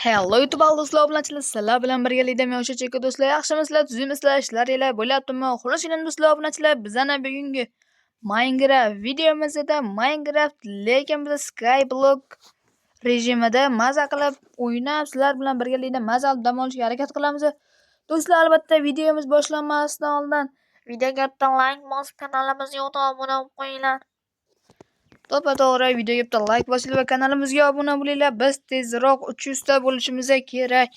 Hello YouTube do'stlar bilan sizlar bilan birgalikda men o'sha cheka do'stlar yaxshimisizlar, tuzukmisizlar, ishlaringlar bo'lyaptimi? Xulosa keling do'stlar obunachilar, bizning bugungi Minecraft videomizda Minecraft lekin biz Skyblock rejimida maza qilib o'ynab sizlar bilan birgalikda mazali dam olishga harakat qilamiz. Do'stlar, albatta videomiz boshlanmasidan oldin videoga bitta like bosib kanalimizga obuna bo'lib qo'yinglar. To'g'ri videoga bitta like bosing va kanalimizga obuna bo'linglar. Biz tezroq 300 ta bo'lishimiz kerak.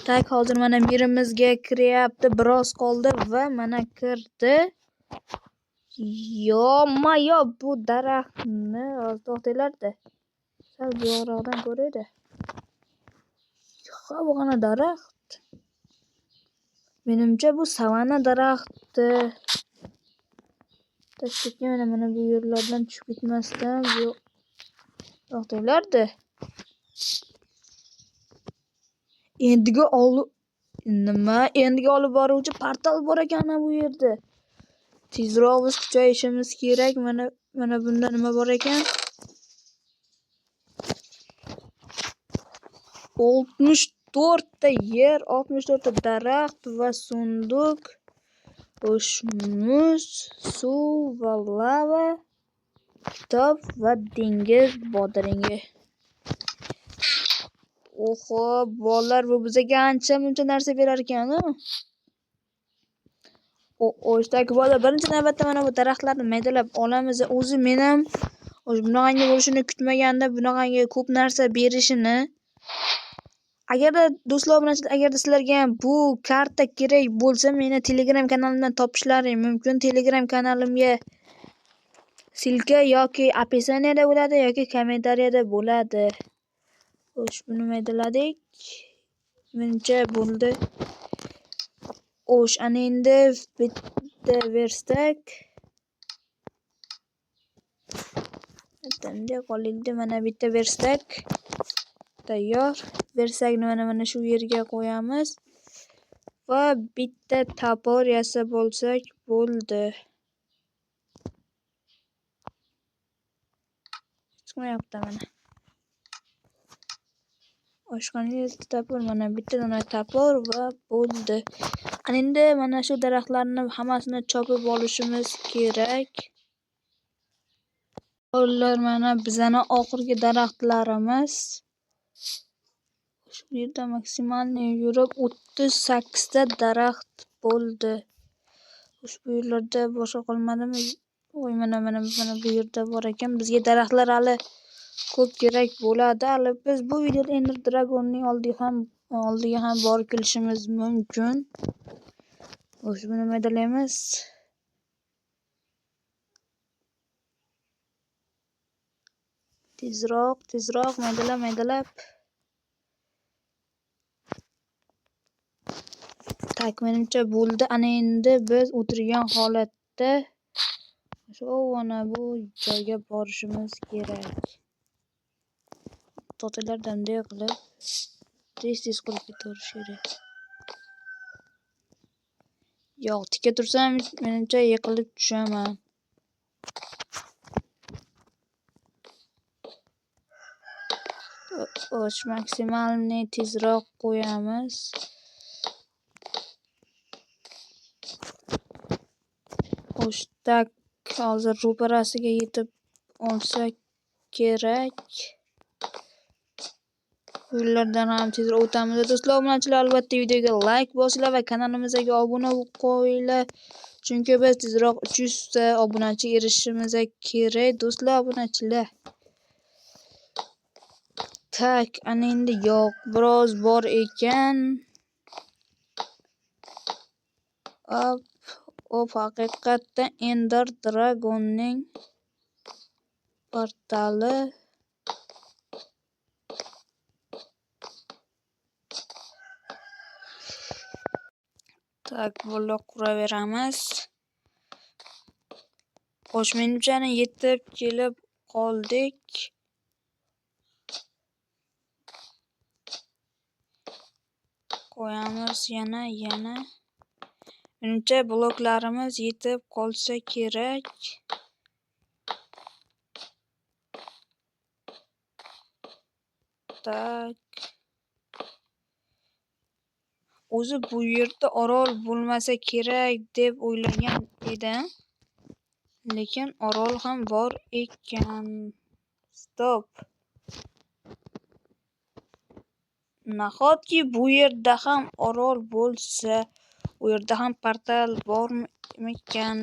Tak, hozir mana mirimizga kiryapti, biroz qoldi va mana kirdi. Yo bu daraxtni to'xtaylarda. Sal bu yoqdan ko'raydi. Ha, bu qana daraxt. Menimcha bu savana daraxti. Tashkentga mana bu yerlardan tushib ketmasdan bu to'xtaylarda. Endiga olib boruvchi portal bor ekan bu yerda. Tezroq biz kuchayishimiz kerak. Mana bunda nima bor ekan? 64 ta yer, 64 ta daraxt va sunduq, muz, suv va lava, kitob va dengiz bodringi. Oho, bolalar, bu bizga ancha-muncha narsa berar ekan-ku. O'shdagi bolalar, birinchi navbatda mana bu daraxtlarni maydalab olamiz. O'zi men ham bunaqangi bo'lishini kutmaganda, bunaqangi ko'p narsa berishini. Agarda do'stlar, agarda sizlarga ham bu karta kerak bo'lsa, meni Telegram kanalimdan topishlaring mumkin. Telegram kanalimga silka yoki описаниеda bo'ladi yoki kommentariyada bo'ladi. Xo'sh, buni maydaladik. Menimcha bo'ldi. Xo'sh, ana endi bitta verstak. Bunday qoldi, mana bitta verstak tayyor. Versakni mana shu yerga qo'yamiz va bitta topor yasab bo'lsak bo'ldi. Chiqmayapti mana. Oshxonaga topor, mana bitta dona topor va bo'ldi. Ana endi mana shu daraxtlarni hammasini chopib olishimiz kerak. Bolalar, mana bizning oxirgi daraxtlarimiz. Shu yerda maksimalni yurib 38 ta daraxt bo'ldi. Bu yerlarda boshqa qolmadimi? Voy, mana bu yerda bor ekan. Bizga daraxtlar hali ko'p kerak bo'ladi. Hali biz bu videoda Ender Dragonning oldiga ham borib kelishimiz mumkin. O'sha buni maydalaymiz. Tezroq maydalab. Tak, menimcha bo'ldi. Ana endi biz o'tirgan holatda mana bu joyga borishimiz kerak. To'talardan qilib tez qilib ketirish kerak. Yo'q, tikka tursam menimcha yiqilib tushaman. O'sh, maksimalni tezroq qo'yamiz. Tak, hozir ro'parasiga yetib olsak kerak. Yo'llardan ham tezroq o'tamiz. Do'stlar, obunachilar, albatta videoga like bosinglar va kanalimizga obuna bo'lib qo'yinglar. Chunki biz tezroq 300 ta obunachiga erishishimiz kerak. Do'stlar, obunachilar. Tak, ana endi yo'q, biroz bor ekan. Haqiqatda Ender Dragonning portali. Tak, blok quraveramiz. Xo'sh, menimcha yetib kelib qoldik. Qo'yamiz yana. Menimcha bloklarimiz yetib qolsa kerak. Tak. O'zi bu yerda orol bo'lmasa kerak deb o'ylagan edim. Lekin orol ham bor ekan. Stop. Nahotki bu yerda ham orol bo'lsa, u yerda ham portal bormikan?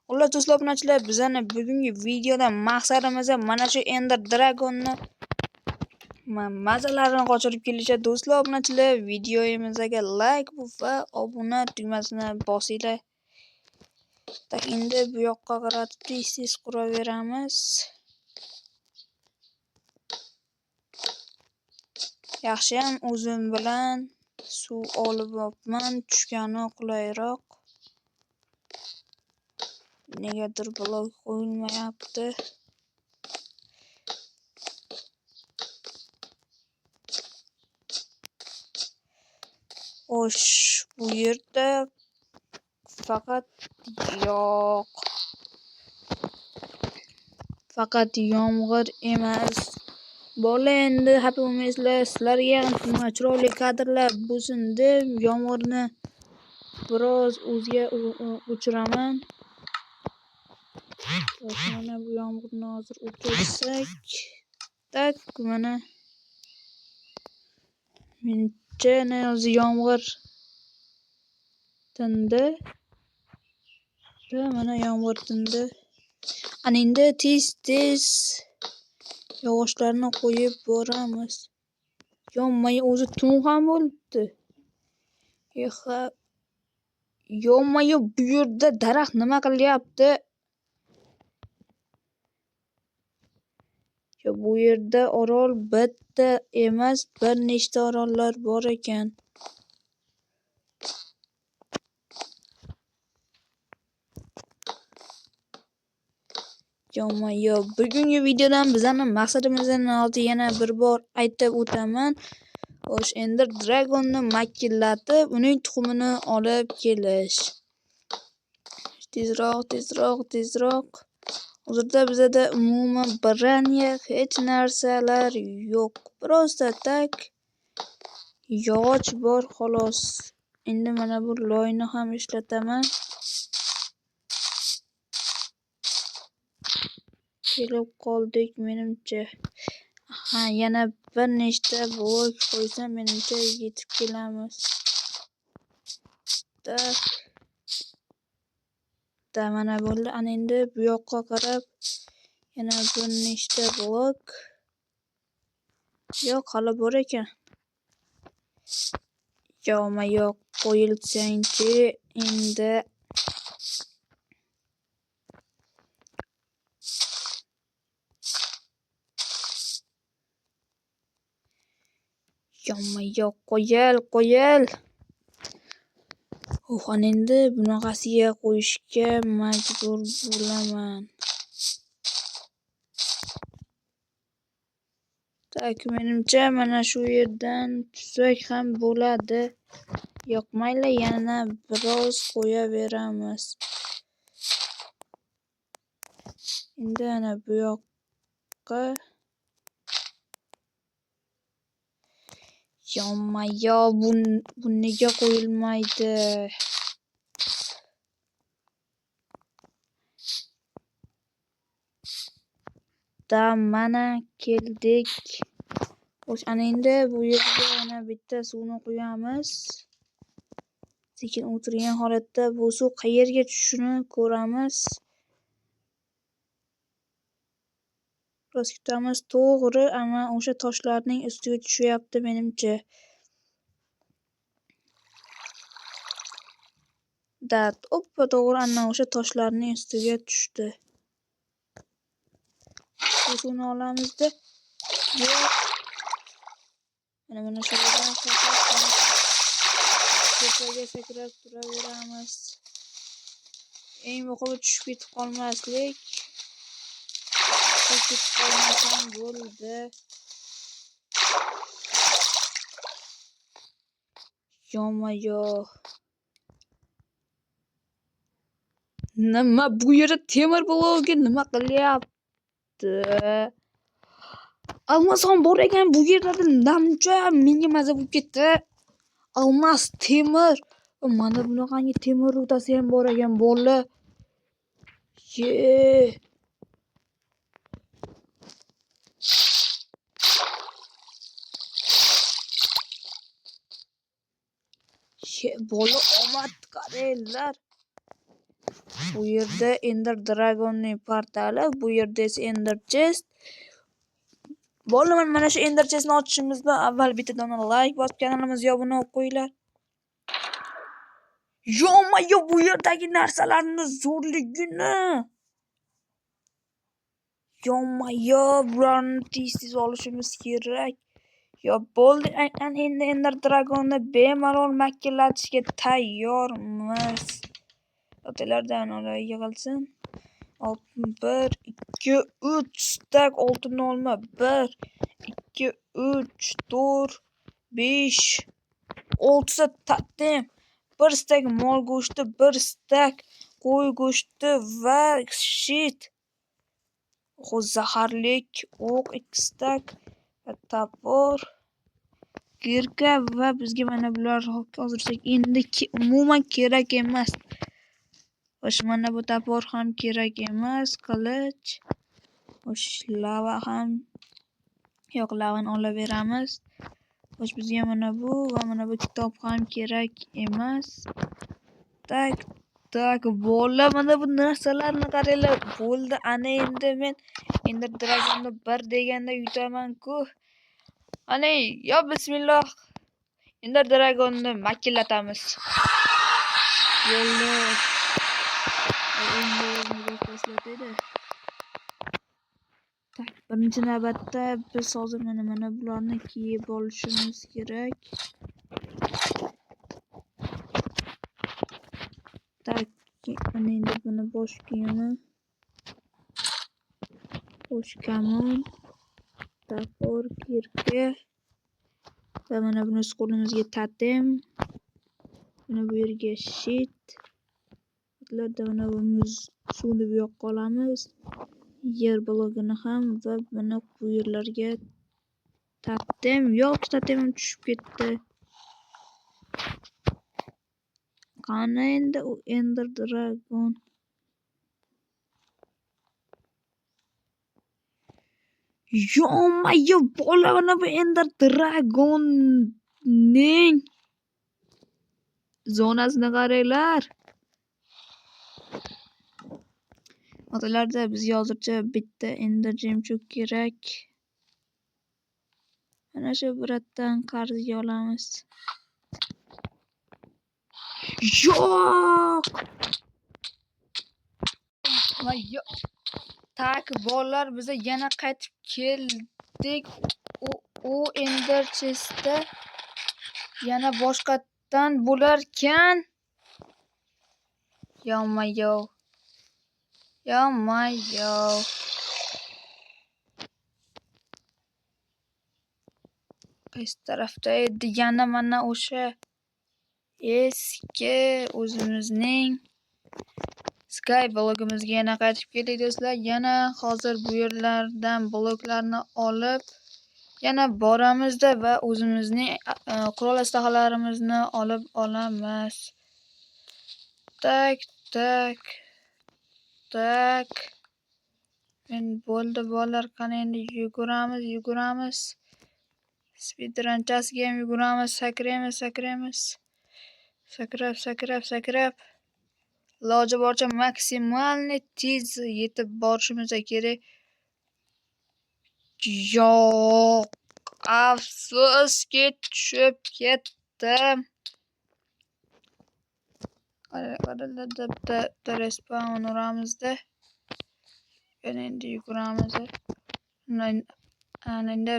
Xullas do'stlar, obunachilar, bizning bugungi videoda maqsadimiz mana shu Ender Dragon'ni mazalarini qochirib kelishadi. Do'stlar, obunachilar, videomizga like va obuna tugmasini bosinglar. Tak, endi bu yoqqa qaratib tez quraveramiz. Yaxshiyam o'zim bilan suv olib olibman, tushgani qulayroq. Negadir blok qo'yilmayapti. Xo'sh, bu yerda faqat yomg'ir emas. Bola, endi happy bo'lmaysizlar, sizlarga chiroyli kadrlar bo'lsin deb yomg'irni biroz o'ziga o'chiraman. Mana bu yomg'irni hozir o'chirsak, tak, mana menimcha hozir yomg'ir tindi. Mana yomg'ir tindi. Ana endi tez yog'ochlarni qo'yib boramiz. Yonmay o'zi tun ham bo'libdi. Yonmayu bu yerda daraxt nima qilyapti? Bu yerda orol bitta emas, bir nechta orollar bor ekan. Bugungi videodan bizning maqsadimizni hozir yana bir bor aytib o'taman. Xo'sh, Ender Dragon'ni makillatib, uning tuxumini olib kelish. Tezroq. Hozirda bizda umuman biraniya hech narsalar yo'q. Birozda tak yog'och bor xolos. Endi mana bu loyni ham ishlataman. Kelib qoldik menimcha. Yana bir nechta blok qo'ysam menimcha yetib kelamiz. Da mana bo'ldi. Ana endi bu yoqqa qarab yana bir nechta blok. Yo'q, hali bor ekan. Yo'q, qo'yilsangchi endi. Yo'q, qo'yil. Ana endi bunaqasiga qo'yishga majbur bo'laman. Tak, menimcha mana shu yerdan tushsak ham bo'ladi. Yo'q, mayli, yana biroz qo'yaveramiz. Endi ana bu yoqqa bu nega qo'yilmaydi? Mana keldik. Xo'sh, ana endi bu yerga yana bitta suvni quyamiz. Sekin o'tirgan holatda bu suv qayerga tushishini ko'ramiz. Biroz kutamiz. To'g'ri, ama o'sha toshlarning ustiga tushyapti menimcha. To'g'ri, ana o'sha toshlarning ustiga tushdi. Bu suvni olamizda. Mana shu yerdan tepaga sakrab turaveramiz. Eng muhimi tushib ketib qolmaslik. Tushib qolmasam bo'ldi. Nima bu yerda temir blogi nima qilyapti? Almason bor ekan bu yerlarda namcha menga maza bo'lib ketdi. Almas temir. Mana bunaqangi temir rudasi ham bor ekan bola. Ye. Bola omad qaranglar. Bu yerda Ender Dragonning portali, bu yerda esa Ender Chest. Bolaman mana shu Ender Chestni ochishimizdan avval bitta dona like bosib kanalimizga obuna bo'lib qo'yinglar. Yo, bu yerdagi narsalarni zo'rligini. Yo, bularni tez olishimiz kerak. Yo bo'ldi, endi Ender Dragonni bemalol makillatishga tayyormiz. Otalardan olay yig'ilsin. Oltin 1, 2, 3 stak oltinni olma. 1, 2, 3, 4, 5, 6 tatim. 1 stak mol go'shti, 1 stak qo'y go'shti va shit. Zaharlik o'q 2 stak va tapor. Girka va bizga mana bular hozircha endi umuman kerak emas. O'sha mana bu tapor ham kerak emas, qilich. O'sha lava ham yo'q, lavani olaveramiz. O'sha bizga mana bu va mana bu kitob ham kerak emas. Tak, bola mana bu narsalarni qaranglar. Bo'ldi, ana endi men Ender Dragonni 1 deganda yutaman-ku. Ana, yo bismillah. Ender Dragonni makillatamiz. Bo'ldi. Tak, birinchi navbatda biz hozir mana bularni kiyib olishimiz kerak. Tak, ana endi buni bosh kiyimi. Bosh kamon, tapor, kirka va mana buni qo'limizga tatim. Mana bu yerga shit. Bularda mana bu muz suvni bu yoqqa olamiz. Yer blogini ham va mana bu yerlarga tatim. Yo'q, tatimim tushib ketdi. Qani endi u Ender Dragon? Yo, bola mana bu Ender Dragonning zonasini qaranglar. Otalarda bizga hozircha bitta Ender Gemchuk kerak. Mana shu biratdan qarzga olamiz. Yo'q. Tak, bolalar biz yana qaytib keldik. U Ender Chestda yana boshqatdan bo'larkan. Yo. Qaysi tarafda edi? Yana mana o'sha eski o'zimizning Sky blogimizga yana qaytib keldik do'stlar. Yana hozir bu yerlardan bloklarni olib yana boramizda va o'zimizning qurol aslahalarimizni olib olamiz. Tak. Endi bo'ldi bolalar, qani endi yuguramiz. Speedrunchasiga ham yuguramiz, sakraymiz. Sakrab. Iloji boricha maksimalni tez yetib borishimiz kerak. Yo'q, afsuski tushib ketdim. Qarada respawn uramizda. Endi yuguramiz. Ana endi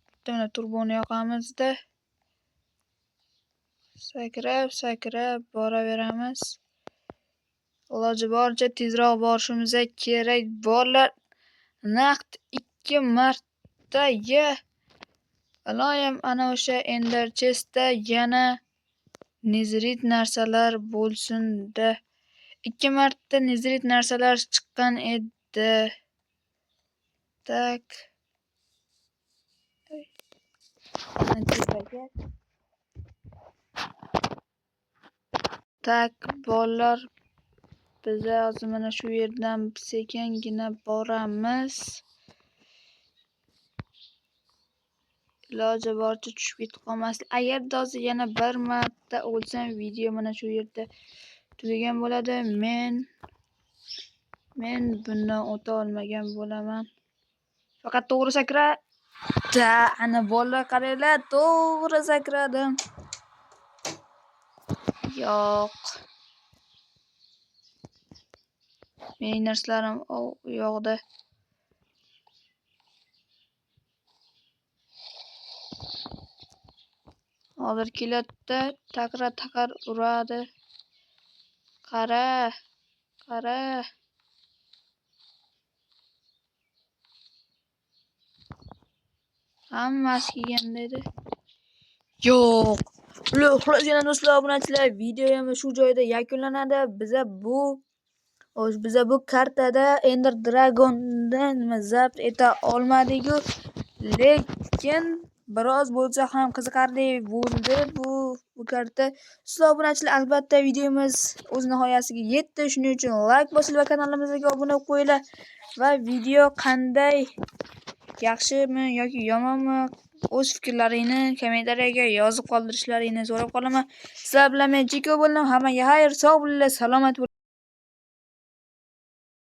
bitta turboni yoqamizda. Sakrab boraveramiz. Iloji boricha tezroq borishimiz kerak. Bolalar naqd 2 marta iloyim ana o'sha Ender Chestda yana nezrit narsalar bo'lsin-da. 2 marta nezrit narsalar chiqqan edi. Tak. Tak bolalar, biz hozir mana shu yerdan sekingina boramiz. Iloji boricha tushib ketib qolmaslik. Agarda hozir yana bir marta o'lsam, video mana shu yerda tugagan bo'ladi. Men bundan o'ta olmagan bo'laman. Faqat to'g'ri sakra. Ana bolalar qaranglar, to'g'ri sakradim. Yo'q. Mening narslarim u yoqda. Hozir keladi, taqir uradi. Qara. Hammasi kelganda edi. Yo'q. Xulosina do'stlar, obunachilar, videomiz shu joyda yakunlanadi. Biza bu kartada Ender Dragondan zabt eta olmadik-ku, lekin biroz bo'lsa ham qiziqarli bo'ldi bu karta. Sizlar obunachilar, albatta videomiz o'z nihoyasiga yetdi. Shuning uchun like bosing va kanalimizga obuna bo'lib qo'yinglar va video qanday, yaxshimi yoki yomonmi, o'z fikrlaringni kommentariyaga yozib qoldirishlaringni so'rab qolaman. Sizlar bilan men Chiko bo'ldim. Hammaga xayr, sog' bo'linglar, salomat bo'ling.